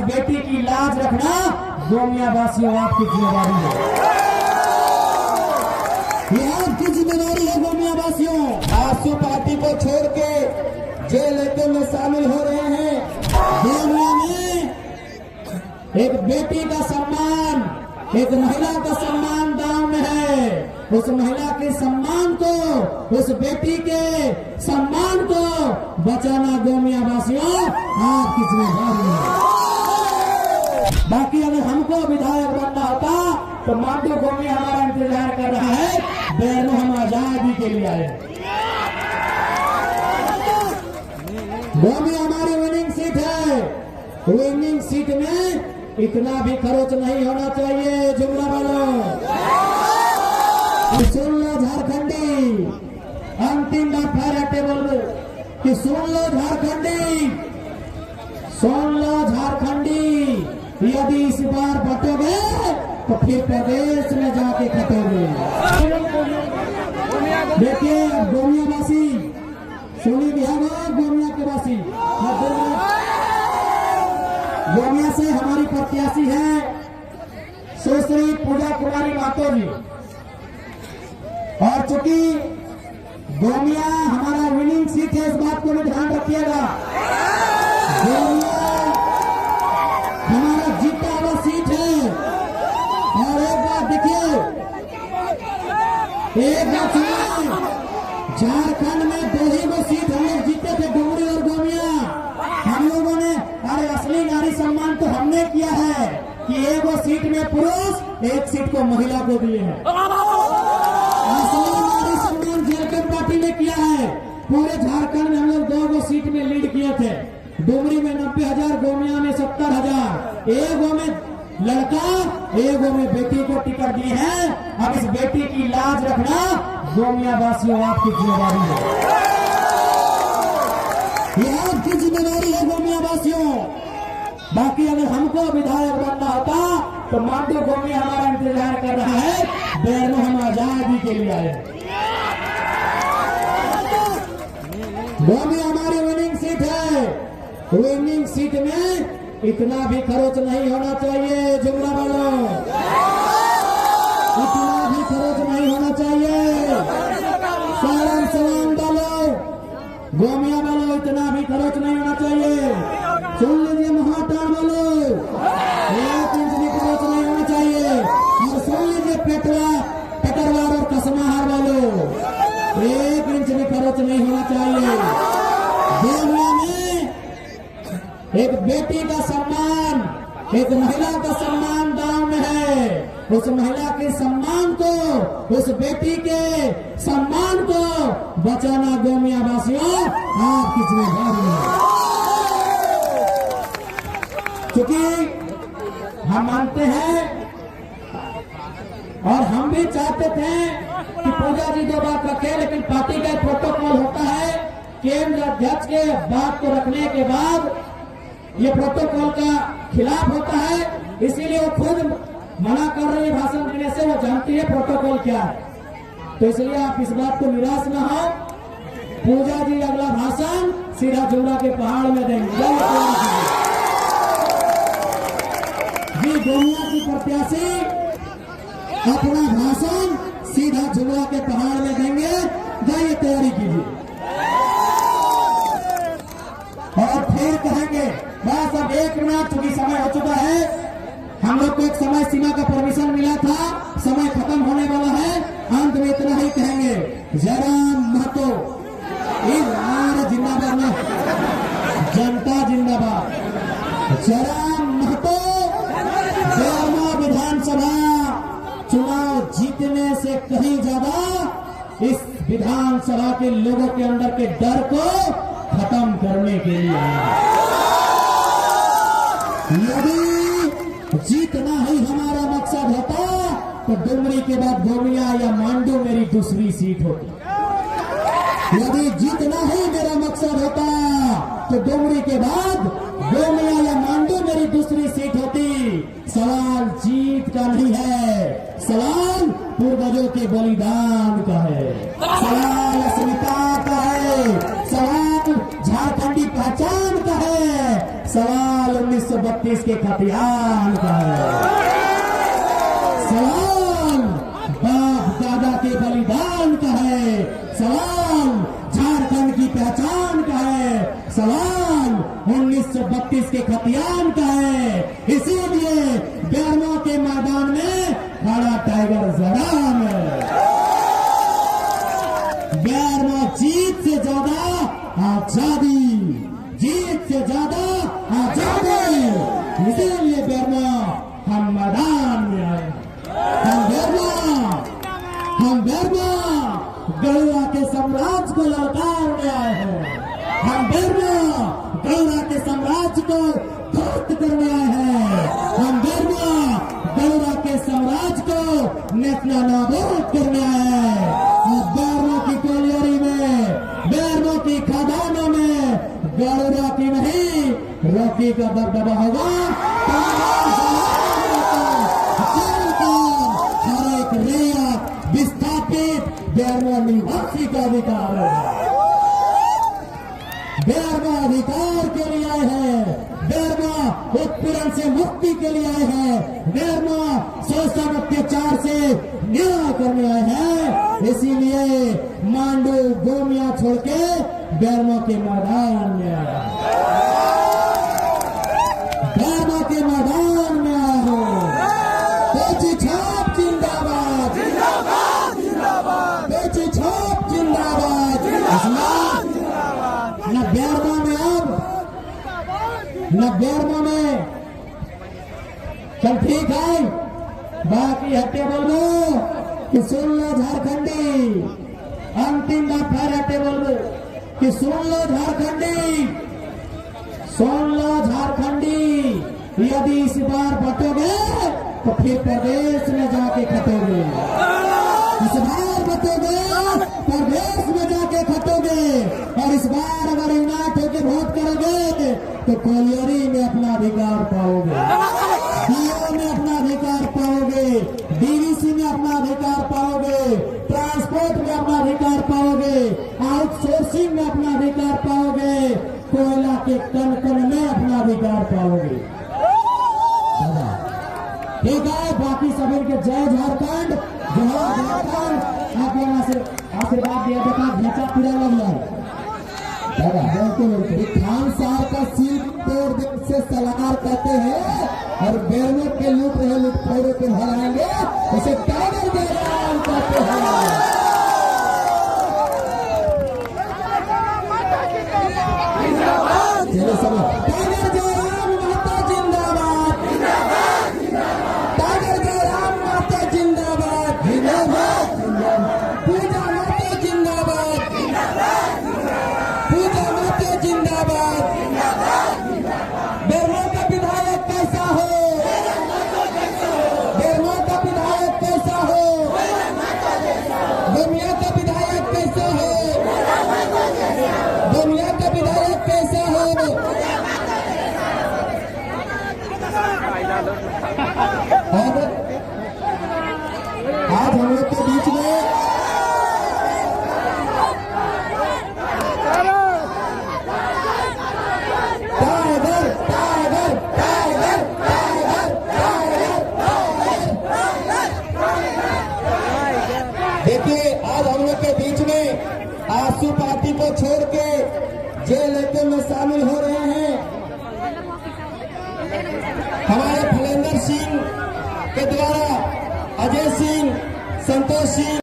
बेटी की लाज रखना गोमिया वासियों आपकी जिम्मेदारी है। ये आपकी जिम्मेदारी है गोमिया वासियों। आसू पार्टी को छोड़ के जेल में शामिल हो रहे हैं। गोमिया में एक बेटी का सम्मान, एक महिला का सम्मान दांव में है। उस महिला के सम्मान को, उस बेटी के सम्मान को बचाना गोमिया वासियों आपकी जिम्मेदारी है। बाकी अगर हमको विधायक बनना होता तो मांडू गोमिया हमारा इंतजार कर रहा है। बहनों, हम आजादी के लिए आए। गोमिया हमारी विनिंग सीट है। विनिंग सीट में इतना भी खरोच नहीं होना चाहिए। जुमला वालों सुन लो झारखंडी, अंतिम बार फायर टेबल में कि सुन लो झारखंडी, सुन लो झारखंडी, यदि इस बार बटोगे तो फिर प्रदेश में जाके खटोगे। देखिए अब गोमिया वासी सुनी बिहार, गोमिया के वासी, गोमिया से हमारी प्रत्याशी है सुश्री पूजा कुमारी महतो जी। और चूंकि गोमिया हमारा विनिंग सीट है, इस बात को भी ध्यान रखिएगा। गोमिया हमारा जीता हुआ सीट है। और एक बात देखिए, एक बात सुनिए, झारखंड में 2 ही वो सीट हम लोग जीते थे, डुमरी और गोमिया। हम लोगों ने अरे असली नारी सम्मान तो हमने किया है कि एक वो सीट में पुरुष, एक सीट को महिला को दिए हैं। असली नारी सम्मान झारखंड पार्टी ने किया है। पूरे झारखंड में हम लोग 2 सीट में लीड किए थे। डुमरी में 90,000, गोमिया में 70,000। एगो में लड़का, एगो में बेटी को टिकट दिए हैं। अब इस बेटी की लाज रखना गोमिया वासियों आपकी जिम्मेदारी है। ये आपकी जिम्मेदारी है गोमिया वासियों। बाकी अगर हमको विधायक बनना होता तो मांडू गोमिया हमारा इंतजार कर रहा है। बहनों, हम आजादी के लिए आए। गोमिया हमारी विनिंग सीट है। विनिंग सीट में इतना भी खरोच नहीं होना चाहिए। जुमला वालों, इतना भी खरोच नहीं होना चाहिए। सारा सलाम डालो, गोमिया वालों, इतना भी खरोच नहीं होना चाहिए। सुन लीजिए महाटार वालों, 1 इंच भी खरोच नहीं होना चाहिए। और सुन लीजिए पेटरवार और कसमाहार वालों, 1 इंच भी खरोच नहीं होना चाहिए। गोमिया में एक बेटी का सम्मान, एक महिला का सम्मान दांव में है। उस महिला के सम्मान को, उस बेटी के सम्मान को बचाना गोमिया वासियों आपकी जिम्मेदारी है। क्योंकि हम मानते हैं और हम भी चाहते थे कि पूजा जी जो बात रखे, लेकिन पार्टी का प्रोटोकॉल होता है। केंद्र अध्यक्ष के बात को रखने के बाद ये प्रोटोकॉल का खिलाफ होता है, इसीलिए वो खुद मना कर रही है भाषण देने से। वो जानती है प्रोटोकॉल क्या है, तो इसलिए आप इस बात को निराश न हो। पूजा जी अगला भाषण सीधा जुमरा के पहाड़ में देंगे। जी गोमिया की प्रत्याशी अपना भाषण सीधा जुमरा के पहाड़ में देंगे। जाइए तैयारी कीजिए और फिर कहेंगे। बस अब 1 मिनट, चूंकि समय हो चुका है। हम लोग को एक समय सीमा का परमिशन मिला था, समय खत्म होने वाला है। अंत में इतना ही कहेंगे, जयराम महतो जिंदाबाद, जनता जिंदाबाद। जयराम महतो बेरमो विधानसभा चुनाव जीतने से कहीं ज्यादा इस विधानसभा के लोगों के अंदर के डर को खत्म करने के लिए आए। यदि जीतना ही हमारा मकसद होता तो डुमरी के बाद गोमिया या मांडू मेरी दूसरी सीट होती। यदि जीतना ही मेरा मकसद होता तो डुमरी के बाद गोमिया या मांडू मेरी दूसरी सीट होती। सवाल जीत का नहीं है, सवाल पूर्वजों के बलिदान का है, सवाल अस्मिता का है, सवाल झारखंडी पहचान का है, सवाल 1932 के खतियान का है। सवाल बाप दादा के बलिदान का है। सवाल झारखंड की पहचान का है। सवाल 1932 के खतियान का है। इसीलिए बेरमो के मैदान में खड़ा टाइगर जराम है। बेरमो जीत से ज्यादा आजादी, जीत से ज्यादा आजादी। इसीलिए बेरमो हम मैदान में आए। हम बेरमो गौरा के साम्राज्य को ललकारने आए हैं। हम बेरमो गौरा के साम्राज्य को ध्वस्त करने आए हैं। हम बेरमो गौरा के साम्राज्य को नेतना नाबूद करने आए हैं। बेरमो की कोलियरी में, बेरमो की खदानों में गौरा की नहीं रॉकी का दबदबा होगा। हर एक रियायत विस्थापित बेरमो निवासी का अधिकार है। बेरमो अधिकार के लिए आए हैं। बेरमो उत्पीड़न से मुक्ति के लिए आए हैं। बेरमो शोषण अत्याचार से न्याय करने आए हैं। इसीलिए मांडू गोमिया छोड़ के बेरमो के मैदान में आए। बेरमो के मैदान में आए हो। पेची छाप जिंदाबाद, जिंदाबाद, जिंदाबाद। पेची छाप जिंदाबाद, जिंदाबाद। न बेरमो में अब, न बेरमो में चल ठीक है। बाकी हटे बोलो कि सुन लो झारखंडी। अंतिम बात फिर हटे बोलो कि सुन लो झारखंडी, सुन लो झारखंडी। यदि इस बार बटोगे तो फिर प्रदेश में जाके खटोगे। इस बार बटोगे प्रदेश में जाके खटोगे। और इस बार अगर यूनाइट होकर वोट करोगे तो कोलियरी में अपना अधिकार पाओगे, डीओ में अपना अधिकार पाओगे, डीवीसी में अपना अधिकार पाओगे, ट्रांसपोर्ट में अपना अधिकार पाओगे, आउटसोर्सिंग में अपना अधिकार पाओगे, कोयला के कण कण में अपना अधिकार पाओगे। ठीक है, बाकी सभी के जय झारखंड, जय झारखंड। आप यहाँ से आशीर्वाद दिया जाता, भेचा पूरा लग जाए। खान साहब का सील तोड़ से सलार कहते हैं और बेरमो के लूट रहे लुटखोरों को हराएंगे उसे टाइगर जयराम कहते हैं। चलो सब टाइगर जयराम माता जिंदाबाद, टाइगर जयराम माता जिंदाबाद, पूजा माता जिंदाबाद, पूजा माता जिंदाबाद। बेरमो का विधायक कैसा हो, बेरमो का विधायक कैसा हो, गोमिया का विधायक कैसा हो, गोमिया का विधायक कैसा हो। आज हम लोग के बीच में tiger, tiger, tiger, tiger, tiger. देखिए, आज हम लोग के बीच में आसू पार्टी को छोड़ के जेल में शामिल हो रहे हैं हमारे फलेंदर सिंह के द्वारा अजय सिंह, संतोष सिंह।